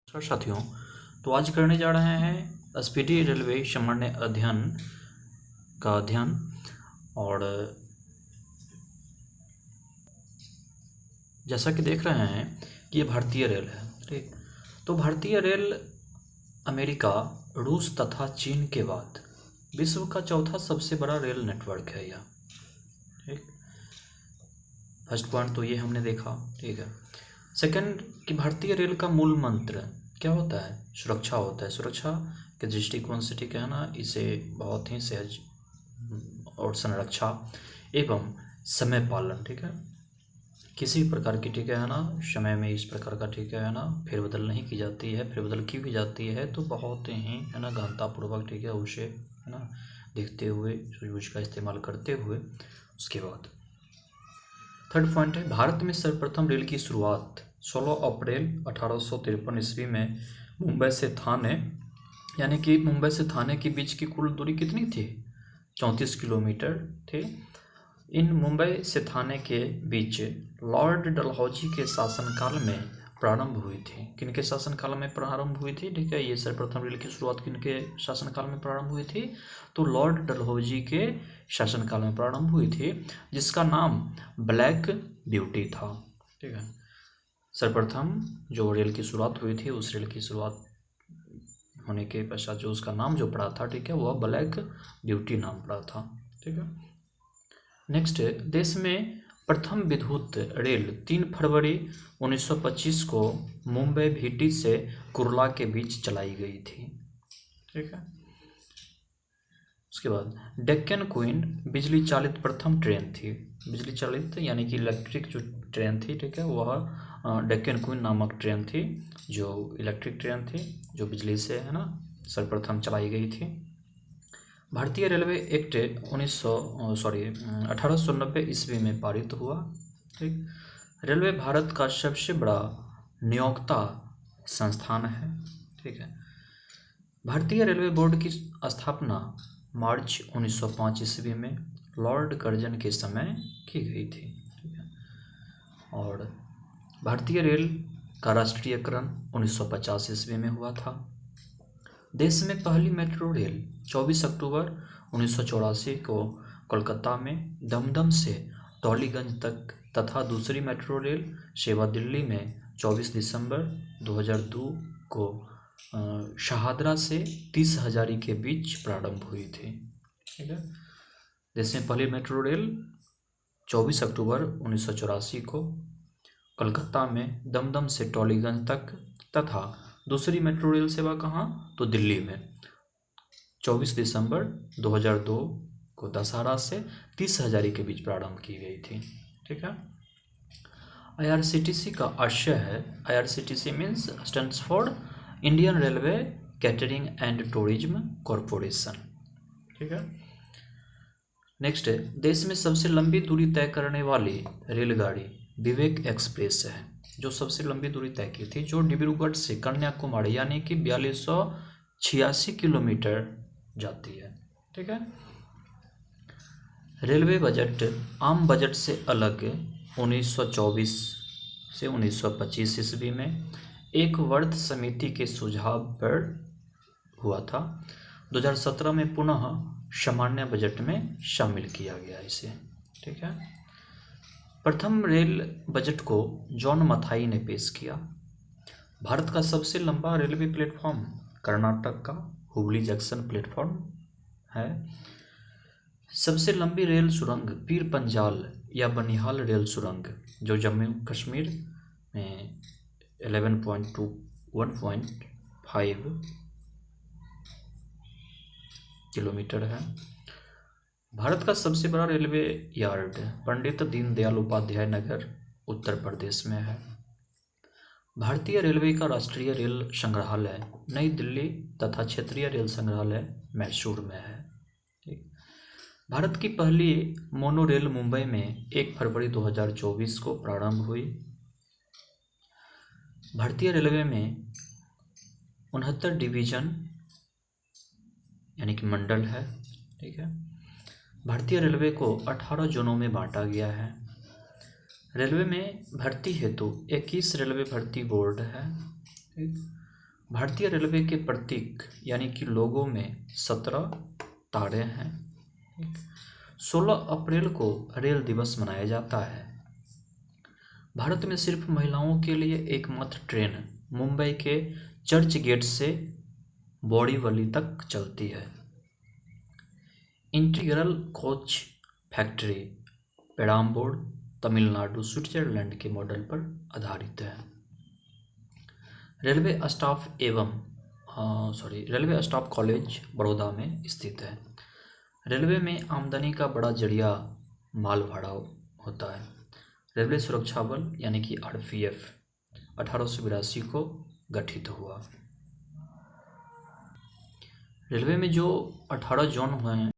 नमस्कार साथियों। तो आज करने जा रहे हैं स्पीडी रेलवे सामान्य अध्ययन का अध्ययन। और जैसा कि देख रहे हैं कि ये भारतीय रेल है, ठीक। तो भारतीय रेल अमेरिका, रूस तथा चीन के बाद विश्व का चौथा सबसे बड़ा रेल नेटवर्क है यह, ठीक। फर्स्ट पॉइंट तो ये हमने देखा, ठीक है। सेकंड कि भारतीय रेल का मूल मंत्र क्या होता है? सुरक्षा होता है। सुरक्षा के दृष्टिकोण से, ठीक है ना, इसे बहुत ही सहज और संरक्षा एवं समय पालन, ठीक है, किसी प्रकार की, ठीक है ना, समय में इस प्रकार का, ठीक है ना, फेरबदल नहीं की जाती है। फेरबदल की भी जाती है तो बहुत ही, है ना, गहनतापूर्वक, ठीक है, उसे, है ना, देखते हुए, सूझबूझ का इस्तेमाल करते हुए। उसके बाद थर्ड पॉइंट है, भारत में सर्वप्रथम रेल की शुरुआत 16 अप्रैल 1853 ईस्वी में मुंबई से थाने, यानी कि मुंबई से थाने के बीच की कुल दूरी कितनी थी? 34 किलोमीटर थी। इन मुंबई से थाने के बीच लॉर्ड डलहौजी के शासनकाल में प्रारंभ हुई थी। किनके शासनकाल में प्रारंभ हुई थी? ठीक है, ये सर्वप्रथम रेल की शुरुआत किनके शासनकाल में प्रारंभ हुई थी? तो लॉर्ड डलहौजी के शासनकाल में प्रारंभ हुई थी, जिसका नाम ब्लैक ब्यूटी था, ठीक है। सर्वप्रथम जो रेल की शुरुआत हुई थी, उस रेल की शुरुआत होने के पश्चात जो उसका नाम जो पड़ा था, ठीक है, वह ब्लैक ब्यूटी नाम पड़ा था, ठीक है। नेक्स्ट, देश में प्रथम विद्युत रेल 3 फरवरी 1925 को मुंबई भीटी से कुर्ला के बीच चलाई गई थी, ठीक है। उसके बाद डेक्कन क्वीन बिजली चालित प्रथम ट्रेन थी। बिजली चालित यानी कि इलेक्ट्रिक जो ट्रेन थी, ठीक है, वह डेक्कन क्वीन नामक ट्रेन थी, जो इलेक्ट्रिक ट्रेन थी, जो बिजली से, है ना, सर्वप्रथम चलाई गई थी। भारतीय रेलवे एक्ट 1890 ईस्वी में पारित हुआ, ठीक। रेलवे भारत का सबसे बड़ा नियोक्ता संस्थान है, ठीक है। भारतीय रेलवे बोर्ड की स्थापना मार्च 1905 ईस्वी में लॉर्ड कर्जन के समय की गई थी, ठीक है। और भारतीय रेल का राष्ट्रीयकरण 1950 ईस्वी में हुआ था। देश में पहली मेट्रो रेल 24 अक्टूबर 1984 को कोलकाता में दमदम से टॉलीगंज तक तथा दूसरी मेट्रो रेल सेवा दिल्ली में 24 दिसंबर 2002 को शाहदरा से 30 हजारी के बीच प्रारंभ हुई थी, ठीक है। देश में पहली मेट्रो रेल 24 अक्टूबर 1984 को कलकत्ता में दमदम से टॉलीगंज तक तथा दूसरी मेट्रो रेल सेवा कहाँ? तो दिल्ली में 24 दिसंबर 2002 को दशहरा से 30 हजारी के बीच प्रारंभ की गई थी, ठीक है। IRCTC का आशय है, IRCTC means stands for Indian railway catering and tourism corporation, ठीक है। नेक्स्ट है, देश में सबसे लंबी दूरी तय करने वाली रेलगाड़ी विवेक एक्सप्रेस है, जो सबसे लंबी दूरी तय की थी, जो डिब्रूगढ़ से कन्याकुमारी यानी कि 4286 किलोमीटर जाती है, ठीक है। रेलवे बजट आम बजट से अलग 1924 से 1925 ईस्वी में एक वर्ध समिति के सुझाव पर हुआ था। 2017 में पुनः सामान्य बजट में शामिल किया गया इसे, ठीक है। प्रथम रेल बजट को जॉन मथाई ने पेश किया। भारत का सबसे लंबा रेलवे प्लेटफॉर्म कर्नाटक का हुबली जंक्शन प्लेटफॉर्म है। सबसे लंबी रेल सुरंग पीर पंजाल या बनिहाल रेल सुरंग, जो जम्मू कश्मीर में 1.5 किलोमीटर है। भारत का सबसे बड़ा रेलवे यार्ड पंडित दीनदयाल उपाध्याय नगर उत्तर प्रदेश में है। भारतीय रेलवे का राष्ट्रीय रेल संग्रहालय नई दिल्ली तथा क्षेत्रीय रेल संग्रहालय मैसूर में है, ठीक। भारत की पहली मोनो रेल मुंबई में 1 फरवरी 2024 को प्रारंभ हुई। भारतीय रेलवे में 69 डिवीजन यानी कि मंडल है, ठीक है। भारतीय रेलवे को 18 जोनों में बांटा गया है। रेलवे में भर्ती हेतु 21 रेलवे भर्ती बोर्ड है, ठीक। भारतीय रेलवे के प्रतीक यानी कि लोगो में 17 तारे हैं। 16 अप्रैल को रेल दिवस मनाया जाता है। भारत में सिर्फ महिलाओं के लिए एकमात्र ट्रेन मुंबई के चर्च गेट से बोरीवली तक चलती है। Integral coach factory Perambur Tamil Nadu Switzerland के मॉडल पर आधारित है। रेलवे स्टाफ कॉलेज बड़ौदा में स्थित है। रेलवे में आमदनी का बड़ा जरिया माल भाड़ा होता है। रेलवे सुरक्षा बल यानी कि आरपीएफ 1882 को गठित हुआ। रेलवे में जो 18 जोन हुए हैं